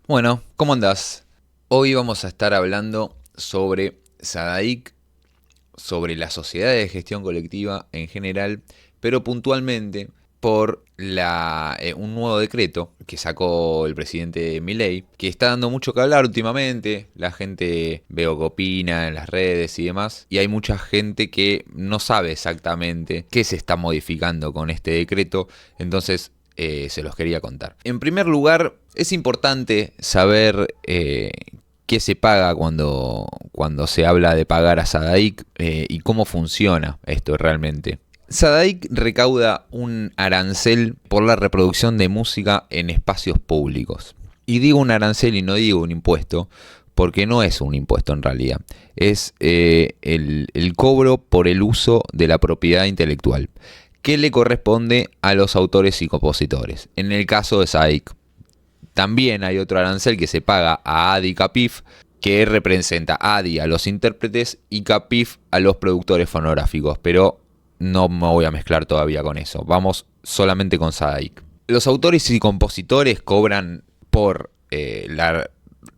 Bueno, ¿cómo andás? Hoy vamos a estar hablando sobre SADAIC, sobre la sociedad de gestión colectiva en general, pero puntualmente por un nuevo decreto que sacó el presidente Milei, que está dando mucho que hablar últimamente. La gente veo que opina en las redes y demás, y hay mucha gente que no sabe exactamente qué se está modificando con este decreto, entonces se los quería contar. En primer lugar, es importante saber qué se paga cuando se habla de pagar a SADAIC y cómo funciona esto realmente. SADAIC recauda un arancel por la reproducción de música en espacios públicos. Y digo un arancel y no digo un impuesto, porque no es un impuesto en realidad. Es el cobro por el uso de la propiedad intelectual, que le corresponde a los autores y compositores. En el caso de SADAIC, también hay otro arancel que se paga a ADI y CAPIF, que representa a ADI a los intérpretes y CAPIF a los productores fonográficos, pero no me voy a mezclar todavía con eso. Vamos solamente con SADAIC. Los autores y compositores cobran por la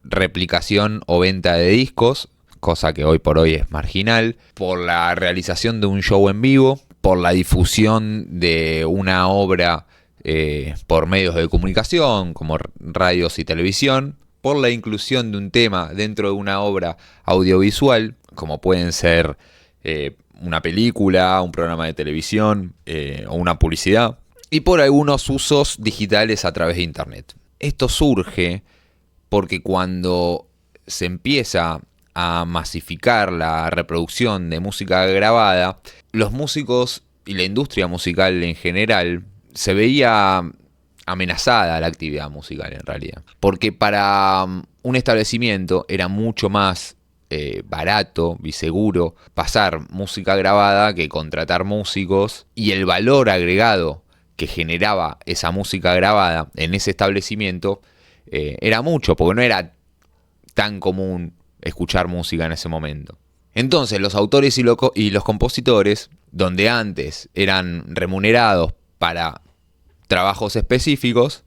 replicación o venta de discos, cosa que hoy por hoy es marginal, por la realización de un show en vivo, por la difusión de una obra por medios de comunicación como radios y televisión, por la inclusión de un tema dentro de una obra audiovisual, como pueden ser una película, un programa de televisión o una publicidad, y por algunos usos digitales a través de Internet. Esto surge porque cuando se empieza a masificar la reproducción de música grabada, los músicos y la industria musical en general se veía amenazada la actividad musical en realidad. Porque para un establecimiento era mucho más barato y seguro pasar música grabada que contratar músicos, y el valor agregado que generaba esa música grabada en ese establecimiento era mucho, porque no era tan común escuchar música en ese momento. Entonces los autores y los compositores, donde antes eran remunerados para trabajos específicos,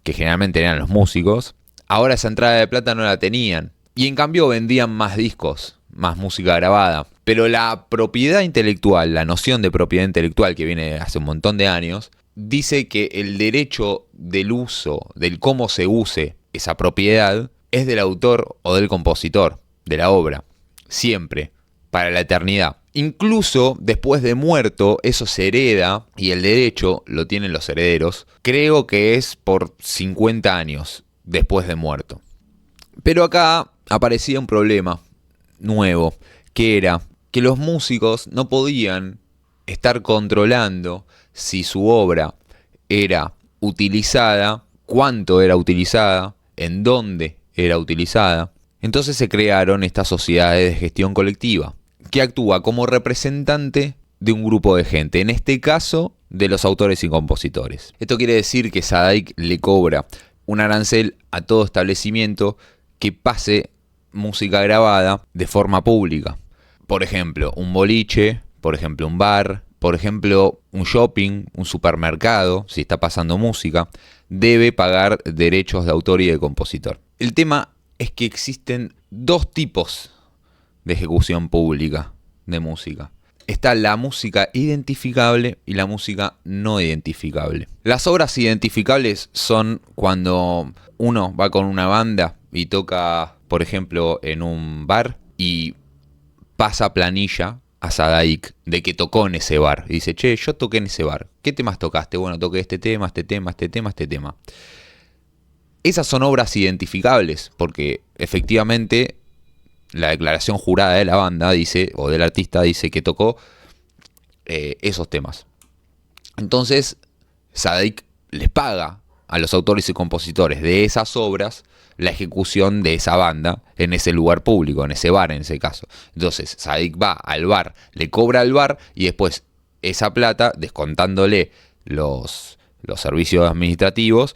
que generalmente eran los músicos, ahora esa entrada de plata no la tenían. Y en cambio vendían más discos, más música grabada. Pero la propiedad intelectual, la noción de propiedad intelectual que viene hace un montón de años, dice que el derecho del uso, del cómo se use esa propiedad, es del autor o del compositor de la obra. Siempre. Para la eternidad. Incluso después de muerto, eso se hereda y el derecho lo tienen los herederos. Creo que es por 50 años después de muerto. Pero acá aparecía un problema nuevo, que era que los músicos no podían estar controlando si su obra era utilizada, cuánto era utilizada, en dónde era utilizada. Entonces se crearon estas sociedades de gestión colectiva, que actúa como representante de un grupo de gente, en este caso de los autores y compositores. Esto quiere decir que SADAIC le cobra un arancel a todo establecimiento que pase música grabada de forma pública. Por ejemplo, un boliche, por ejemplo, un bar, por ejemplo, un shopping, un supermercado, si está pasando música, debe pagar derechos de autor y de compositor. El tema es que existen dos tipos de ejecución pública de música. Está la música identificable y la música no identificable. Las obras identificables son cuando uno va con una banda y toca, por ejemplo, en un bar y pasa planilla a SADAIC de que tocó en ese bar. Y dice, che, yo toqué en ese bar. ¿Qué temas tocaste? Bueno, toqué este tema, este tema, este tema, este tema. Esas son obras identificables porque efectivamente la declaración jurada de la banda dice, o del artista dice que tocó esos temas. Entonces, SADAIC les paga a los autores y compositores de esas obras la ejecución de esa banda en ese lugar público, en ese bar en ese caso. Entonces, SADAIC va al bar, le cobra al bar y después esa plata, descontándole los servicios administrativos,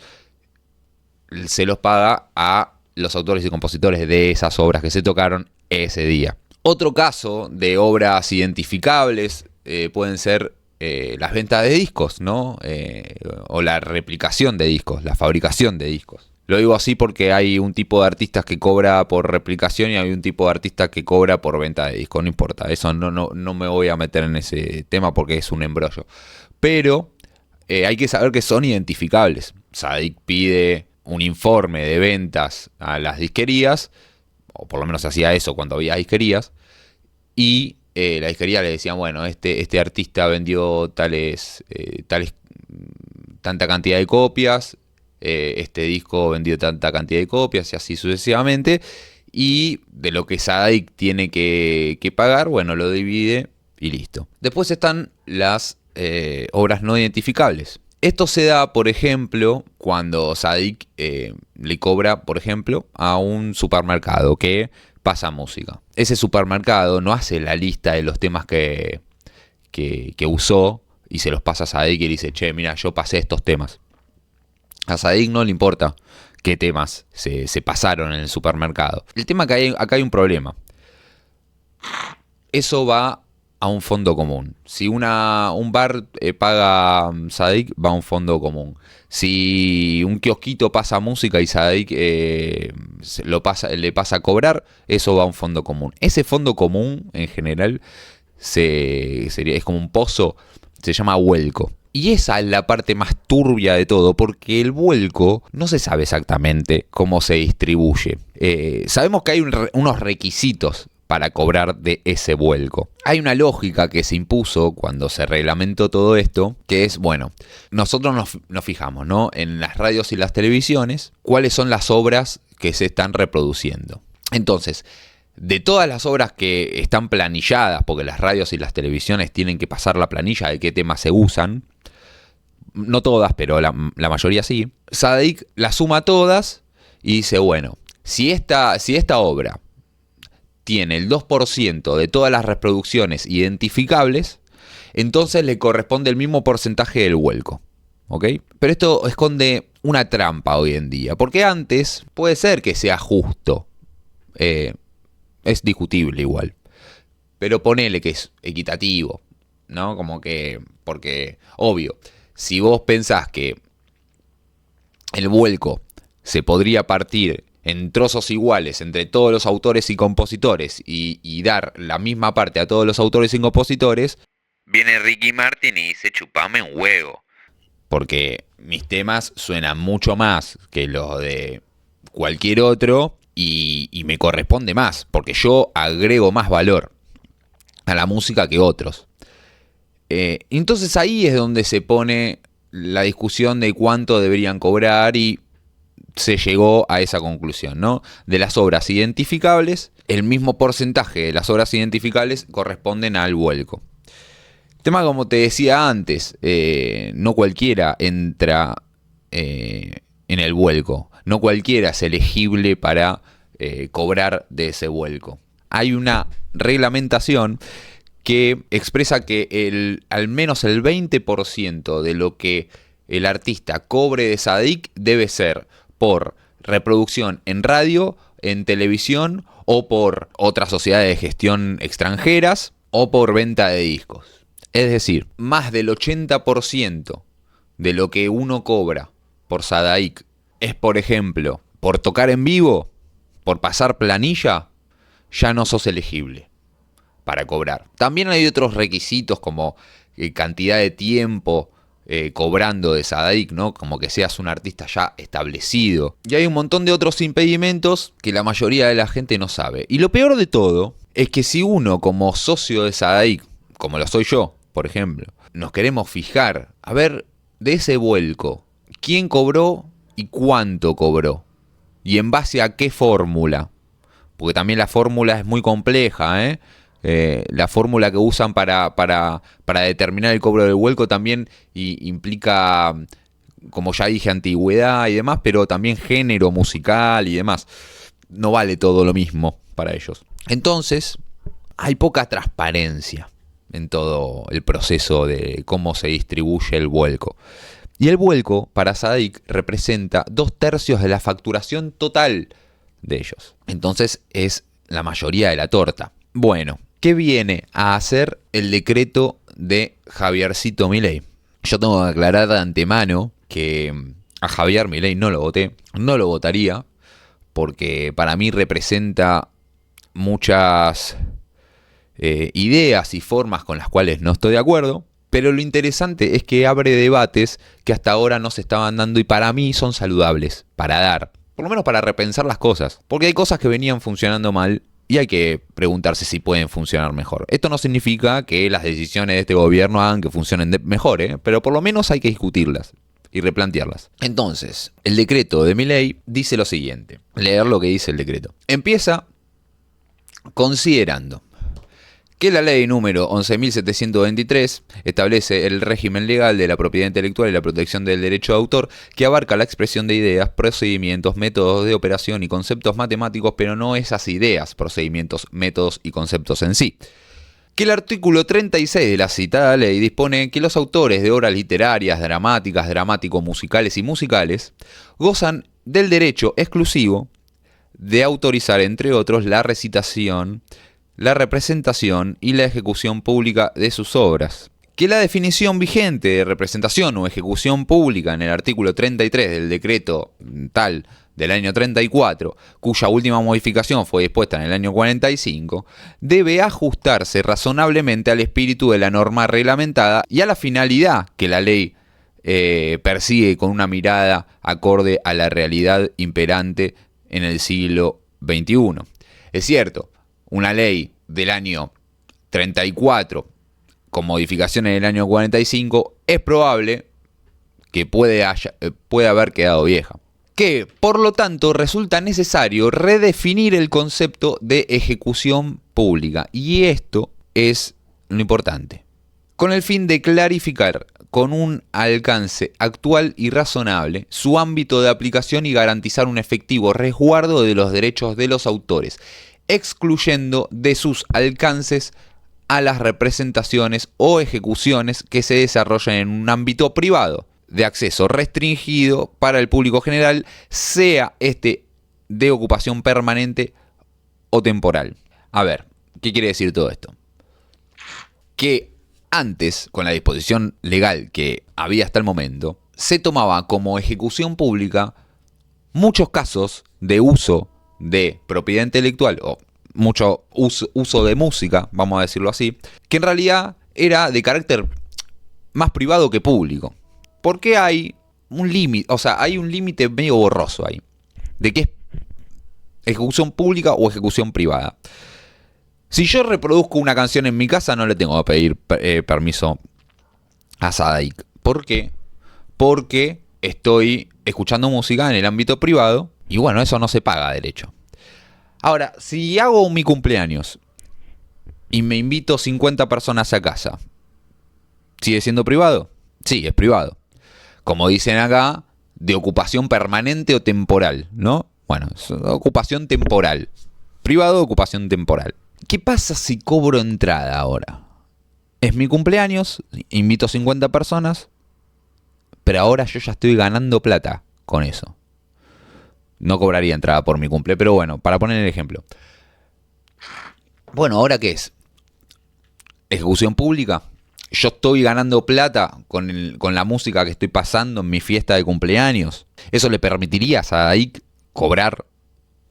se los paga a los autores y compositores de esas obras que se tocaron ese día. Otro caso de obras identificables pueden ser las ventas de discos, ¿no? O la replicación de discos, la fabricación de discos. Lo digo así porque hay un tipo de artistas que cobra por replicación y hay un tipo de artista que cobra por venta de disco. No importa, eso no me voy a meter en ese tema porque es un embrollo. Pero hay que saber que son identificables. Sadik pide un informe de ventas a las disquerías, o por lo menos hacía eso cuando había disquerías, y la disquería le decían, bueno, este artista vendió tanta cantidad de copias, este disco vendió tanta cantidad de copias y así sucesivamente, y de lo que Sadik tiene que pagar, bueno, lo divide y listo. Después están las obras no identificables. Esto se da, por ejemplo, cuando Sadik le cobra, por ejemplo, a un supermercado que pasa música. Ese supermercado no hace la lista de los temas que usó y se los pasa a Sadik y le dice, che, mira, yo pasé estos temas. A Sadik no le importa qué temas se pasaron en el supermercado. El tema que acá hay un problema. Eso va a un fondo común. Si un bar paga Sadik, va a un fondo común. Si un kiosquito pasa música y Sadik le pasa a cobrar, eso va a un fondo común. Ese fondo común, en general, es como un pozo, se llama vuelco. Y esa es la parte más turbia de todo, porque el vuelco no se sabe exactamente cómo se distribuye. Sabemos que hay unos requisitos para cobrar de ese vuelco. Hay una lógica que se impuso cuando se reglamentó todo esto, que es, bueno, nosotros nos fijamos, ¿no?, en las radios y las televisiones, cuáles son las obras que se están reproduciendo. Entonces, de todas las obras que están planilladas, porque las radios y las televisiones tienen que pasar la planilla de qué temas se usan, no todas, pero la mayoría sí, Sadik las suma todas y dice, bueno, si esta obra tiene el 2% de todas las reproducciones identificables, entonces le corresponde el mismo porcentaje del vuelco. ¿Ok? Pero esto esconde una trampa hoy en día, porque antes puede ser que sea justo, es discutible igual, pero ponele que es equitativo, ¿no? Como que, porque, obvio, si vos pensás que el vuelco se podría partir en trozos iguales entre todos los autores y compositores y dar la misma parte a todos los autores y compositores, viene Ricky Martin y dice, chupame un huevo. Porque mis temas suenan mucho más que los de cualquier otro y me corresponde más, porque yo agrego más valor a la música que otros. Entonces ahí es donde se pone la discusión de cuánto deberían cobrar y se llegó a esa conclusión, ¿no? De las obras identificables, el mismo porcentaje de las obras identificables corresponden al vuelco. Tema, como te decía antes, no cualquiera entra en el vuelco, no cualquiera es elegible para cobrar de ese vuelco. Hay una reglamentación que expresa que al menos el 20% de lo que el artista cobre de Sadik debe ser por reproducción en radio, en televisión o por otras sociedades de gestión extranjeras o por venta de discos. Es decir, más del 80% de lo que uno cobra por Sadik es, por ejemplo, por tocar en vivo, por pasar planilla, ya no sos elegible para cobrar. También hay otros requisitos como cantidad de tiempo cobrando de Sadik, ¿no? Como que seas un artista ya establecido. Y hay un montón de otros impedimentos que la mayoría de la gente no sabe. Y lo peor de todo es que si uno, como socio de Sadik, como lo soy yo, por ejemplo, nos queremos fijar, a ver, de ese vuelco, quién cobró y cuánto cobró. Y en base a qué fórmula. Porque también la fórmula es muy compleja, ¿eh? La fórmula que usan para determinar el cobro del vuelco también implica, como ya dije, antigüedad y demás, pero también género musical y demás. No vale todo lo mismo para ellos. Entonces, hay poca transparencia en todo el proceso de cómo se distribuye el vuelco. Y el vuelco para Sadik representa 2/3 de la facturación total de ellos. Entonces es la mayoría de la torta. Bueno, ¿qué viene a hacer el decreto de Javiercito Milei? Yo tengo que aclarar de antemano que A Javier Milei no lo voté, no lo votaría, porque para mí representa muchas ideas y formas con las cuales no estoy de acuerdo, pero lo interesante es que abre debates que hasta ahora no se estaban dando y para mí son saludables, para dar, por lo menos para repensar las cosas, porque hay cosas que venían funcionando mal y hay que preguntarse si pueden funcionar mejor. Esto no significa que las decisiones de este gobierno hagan que funcionen mejor, pero por lo menos hay que discutirlas y replantearlas. Entonces, el decreto de Milei dice lo siguiente. Leer lo que dice el decreto. Empieza considerando que la ley número 11.723 establece el régimen legal de la propiedad intelectual y la protección del derecho de autor, que abarca la expresión de ideas, procedimientos, métodos de operación y conceptos matemáticos, pero no esas ideas, procedimientos, métodos y conceptos en sí. Que el artículo 36 de la citada ley dispone que los autores de obras literarias, dramáticas, dramático-musicales y musicales gozan del derecho exclusivo de autorizar, entre otros, la recitación, la representación y la ejecución pública de sus obras. Que la definición vigente de representación o ejecución pública en el artículo 33 del decreto tal del año 34, cuya última modificación fue dispuesta en el año 45, debe ajustarse razonablemente al espíritu de la norma reglamentada y a la finalidad que la ley persigue con una mirada acorde a la realidad imperante en el siglo XXI. Es cierto, una ley del año 34 con modificación en el año 45 es probable que puede haber quedado vieja. Que, por lo tanto, resulta necesario redefinir el concepto de ejecución pública. Y esto es lo importante. Con el fin de clarificar con un alcance actual y razonable su ámbito de aplicación y garantizar un efectivo resguardo de los derechos de los autores, excluyendo de sus alcances a las representaciones o ejecuciones que se desarrollen en un ámbito privado, de acceso restringido para el público general, sea este de ocupación permanente o temporal. A ver, ¿qué quiere decir todo esto? Que antes, con la disposición legal que había hasta el momento, se tomaba como ejecución pública muchos casos de uso de propiedad intelectual o mucho uso de música, vamos a decirlo así, que en realidad era de carácter más privado que público. Porque hay un límite, o sea, hay un límite medio borroso ahí, de qué es ejecución pública o ejecución privada. Si yo reproduzco una canción en mi casa, no le tengo que pedir permiso a SADAIC. ¿Por qué? Porque estoy escuchando música en el ámbito privado y bueno, eso no se paga derecho. Ahora, si hago mi cumpleaños y me invito 50 personas a casa, ¿sigue siendo privado? Sí, es privado. Como dicen acá, de ocupación permanente o temporal, ¿no? Bueno, es ocupación temporal. Privado, ocupación temporal. ¿Qué pasa si cobro entrada ahora? Es mi cumpleaños, invito 50 personas, pero ahora yo ya estoy ganando plata con eso. No cobraría entrada por mi cumple, pero bueno, para poner el ejemplo. Bueno, ¿ahora qué es? ¿Ejecución pública? Yo estoy ganando plata con la música que estoy pasando en mi fiesta de cumpleaños. ¿Eso le permitiría a SADAIC cobrar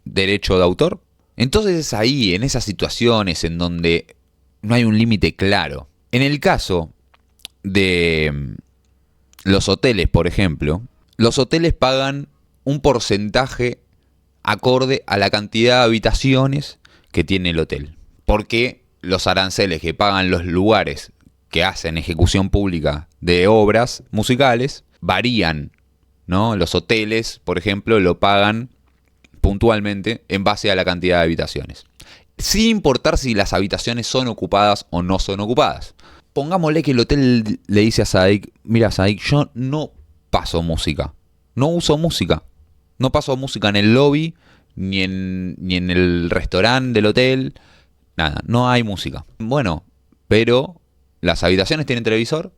derecho de autor? Entonces es ahí, en esas situaciones en donde no hay un límite claro. En el caso de los hoteles, por ejemplo, los hoteles pagan un porcentaje acorde a la cantidad de habitaciones que tiene el hotel. Porque los aranceles que pagan los lugares que hacen ejecución pública de obras musicales varían, ¿no? Los hoteles, por ejemplo, lo pagan puntualmente en base a la cantidad de habitaciones, sin importar si las habitaciones son ocupadas o no son ocupadas. Pongámosle que el hotel le dice a SADAIC: mira, SADAIC, yo no paso música, no uso música, no paso música en el lobby, ni en el restaurante del hotel, nada, no hay música. Bueno, pero ¿las habitaciones tienen televisor?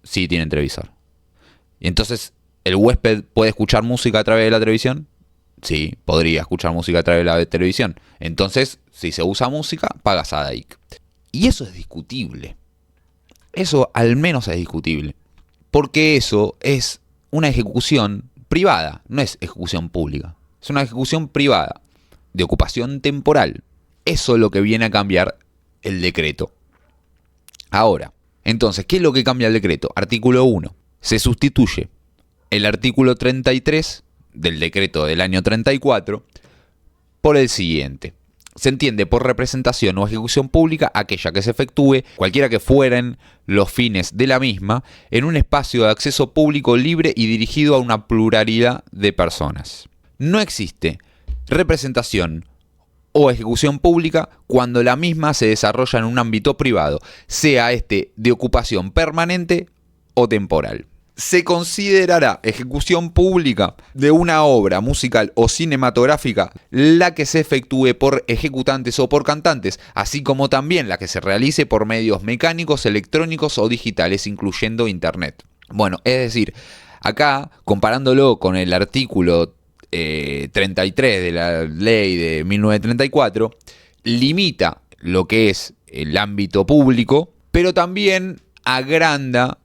Sí, tienen televisor. Y entonces, ¿el huésped puede escuchar música a través de la televisión? Sí, podría escuchar música a través de la televisión. Entonces, si se usa música, paga SADAIC. Y eso es discutible. Eso al menos es discutible. Porque eso es una ejecución privada, no es ejecución pública. Es una ejecución privada, de ocupación temporal. Eso es lo que viene a cambiar el decreto. Ahora, entonces, ¿qué es lo que cambia el decreto? Artículo 1. Se sustituye el artículo 33 del decreto del año 34 por el siguiente. Se entiende por representación o ejecución pública aquella que se efectúe, cualquiera que fueren los fines de la misma, en un espacio de acceso público libre y dirigido a una pluralidad de personas. No existe representación o ejecución pública cuando la misma se desarrolla en un ámbito privado, sea este de ocupación permanente o temporal. Se considerará ejecución pública de una obra musical o cinematográfica la que se efectúe por ejecutantes o por cantantes, así como también la que se realice por medios mecánicos, electrónicos o digitales, incluyendo Internet. Bueno, es decir, acá, comparándolo con el artículo 33 de la ley de 1934, limita lo que es el ámbito público, pero también agranda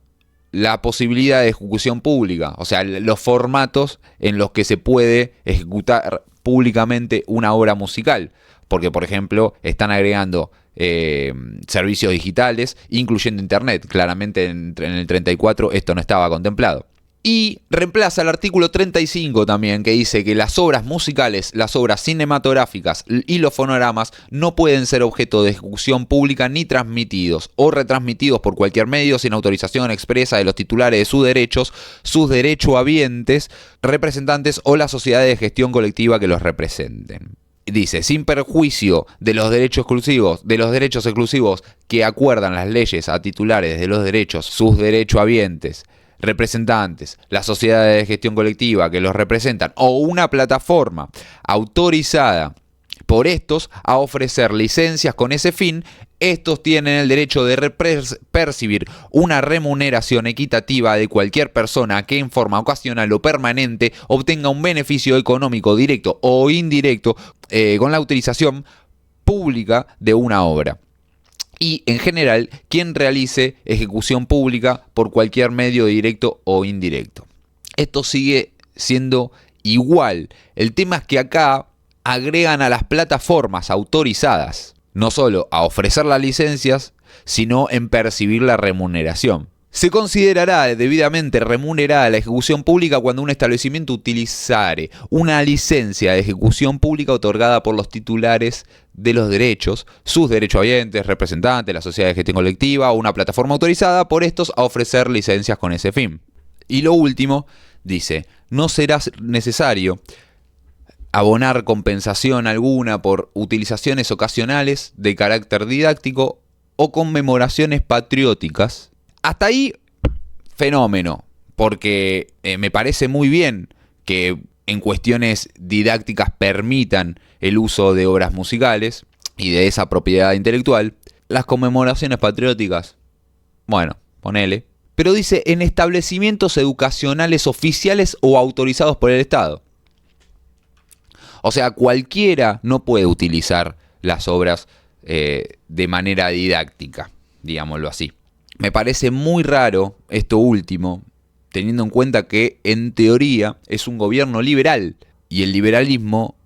la posibilidad de ejecución pública, o sea, los formatos en los que se puede ejecutar públicamente una obra musical. Porque, por ejemplo, están agregando servicios digitales, incluyendo Internet. Claramente en el 34 esto no estaba contemplado. Y reemplaza el artículo 35 también, que dice que las obras musicales, las obras cinematográficas y los fonogramas no pueden ser objeto de ejecución pública ni transmitidos o retransmitidos por cualquier medio sin autorización expresa de los titulares de sus derechohabientes, representantes o las sociedades de gestión colectiva que los representen. Dice, sin perjuicio de los derechos exclusivos que acuerdan las leyes a titulares de los derechos, sus derechohabientes, representantes, las sociedades de gestión colectiva que los representan o una plataforma autorizada por estos a ofrecer licencias con ese fin, estos tienen el derecho de percibir una remuneración equitativa de cualquier persona que en forma ocasional o permanente obtenga un beneficio económico directo o indirecto con la utilización pública de una obra. Y, en general, quien realice ejecución pública por cualquier medio directo o indirecto. Esto sigue siendo igual. El tema es que acá agregan a las plataformas autorizadas, no solo a ofrecer las licencias, sino en percibir la remuneración. Se considerará debidamente remunerada la ejecución pública cuando un establecimiento utilizare una licencia de ejecución pública otorgada por los titulares de los derechos, sus derechohabientes, representantes, la sociedad de gestión colectiva o una plataforma autorizada por estos a ofrecer licencias con ese fin. Y lo último, dice, no será necesario abonar compensación alguna por utilizaciones ocasionales de carácter didáctico o conmemoraciones patrióticas. Hasta ahí, fenómeno, porque me parece muy bien que en cuestiones didácticas permitan el uso de obras musicales y de esa propiedad intelectual. Las conmemoraciones patrióticas, bueno, ponele. Pero dice en establecimientos educacionales oficiales o autorizados por el Estado. O sea, cualquiera no puede utilizar las obras de manera didáctica, digámoslo así. Me parece muy raro esto último, teniendo en cuenta que en teoría es un gobierno liberal y el liberalismo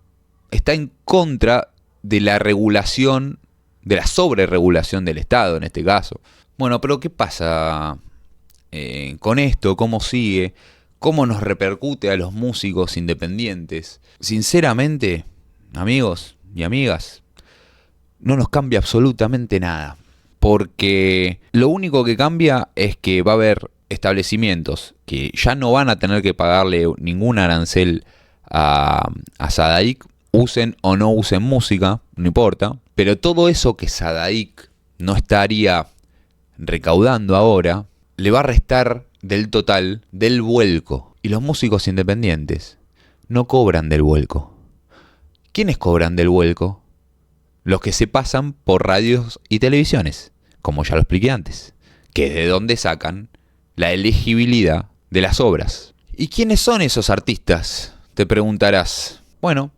está en contra de la regulación, de la sobreregulación del Estado en este caso. Bueno, pero ¿qué pasa con esto? ¿Cómo sigue? ¿Cómo nos repercute a los músicos independientes? Sinceramente, amigos y amigas, no nos cambia absolutamente nada. Porque lo único que cambia es que va a haber establecimientos que ya no van a tener que pagarle ningún arancel a Sadaic, usen o no usen música, no importa. Pero todo eso que Sadaic no estaría recaudando ahora, le va a restar del total del vuelco. Y los músicos independientes no cobran del vuelco. ¿Quiénes cobran del vuelco? Los que se pasan por radios y televisiones, como ya lo expliqué antes, que es de donde sacan la elegibilidad de las obras. ¿Y quiénes son esos artistas? Te preguntarás. Bueno,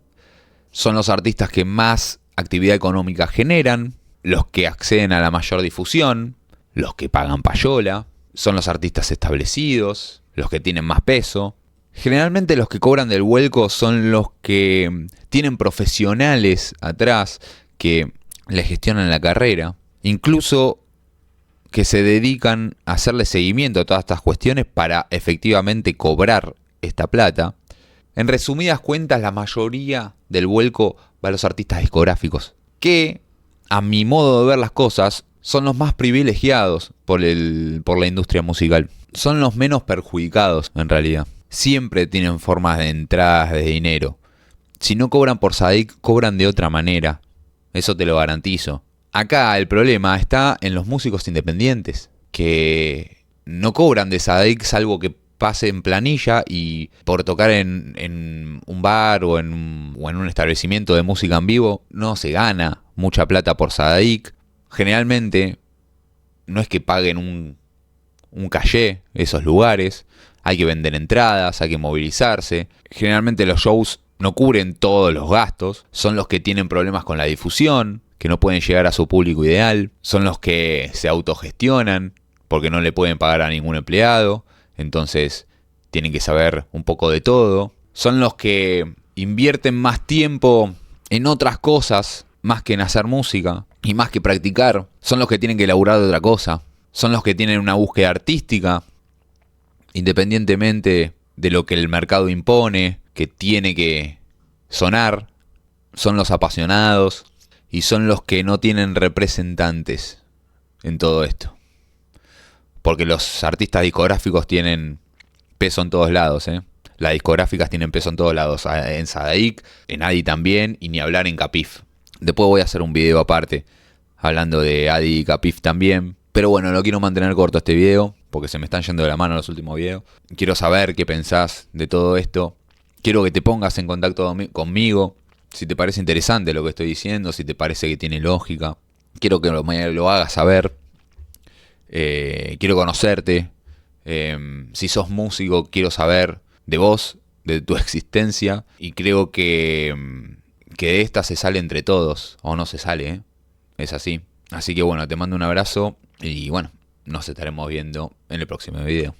son los artistas que más actividad económica generan, los que acceden a la mayor difusión, los que pagan payola, son los artistas establecidos, los que tienen más peso. Generalmente los que cobran del vuelco son los que tienen profesionales atrás que les gestionan la carrera, incluso que se dedican a hacerle seguimiento a todas estas cuestiones para efectivamente cobrar esta plata. En resumidas cuentas, la mayoría del vuelco va a los artistas discográficos, que, a mi modo de ver las cosas, son los más privilegiados por la industria musical. Son los menos perjudicados, en realidad. Siempre tienen formas de entradas de dinero. Si no cobran por Saadic, cobran de otra manera. Eso te lo garantizo. Acá el problema está en los músicos independientes, que no cobran de Saadic salvo que pase en planilla y por tocar en un bar o en un establecimiento de música en vivo no se gana mucha plata por Saadic. Generalmente no es que paguen un cachê esos lugares, hay que vender entradas, hay que movilizarse. Generalmente los shows no cubren todos los gastos, son los que tienen problemas con la difusión, que no pueden llegar a su público ideal, son los que se autogestionan porque no le pueden pagar a ningún empleado, entonces tienen que saber un poco de todo. Son los que invierten más tiempo en otras cosas más que en hacer música y más que practicar. Son los que tienen que laburar de otra cosa. Son los que tienen una búsqueda artística, independientemente de lo que el mercado impone, que tiene que sonar. Son los apasionados y son los que no tienen representantes en todo esto. Porque los artistas discográficos tienen peso en todos lados, ¿eh? Las discográficas tienen peso en todos lados. En Saadic, en Adi también, y ni hablar en Capif. Después voy a hacer un video aparte hablando de Adi y Capif también. Pero bueno, lo quiero mantener corto este video porque se me están yendo de la mano los últimos videos. Quiero saber qué pensás de todo esto. Quiero que te pongas en contacto conmigo. Si te parece interesante lo que estoy diciendo, si te parece que tiene lógica. Quiero que lo hagas saber. Quiero conocerte. Si sos músico, quiero saber de vos, de tu existencia. Y creo que de esta se sale entre todos. O no se sale, ¿eh? Es así. Así que bueno, te mando un abrazo. Y bueno, nos estaremos viendo en el próximo video.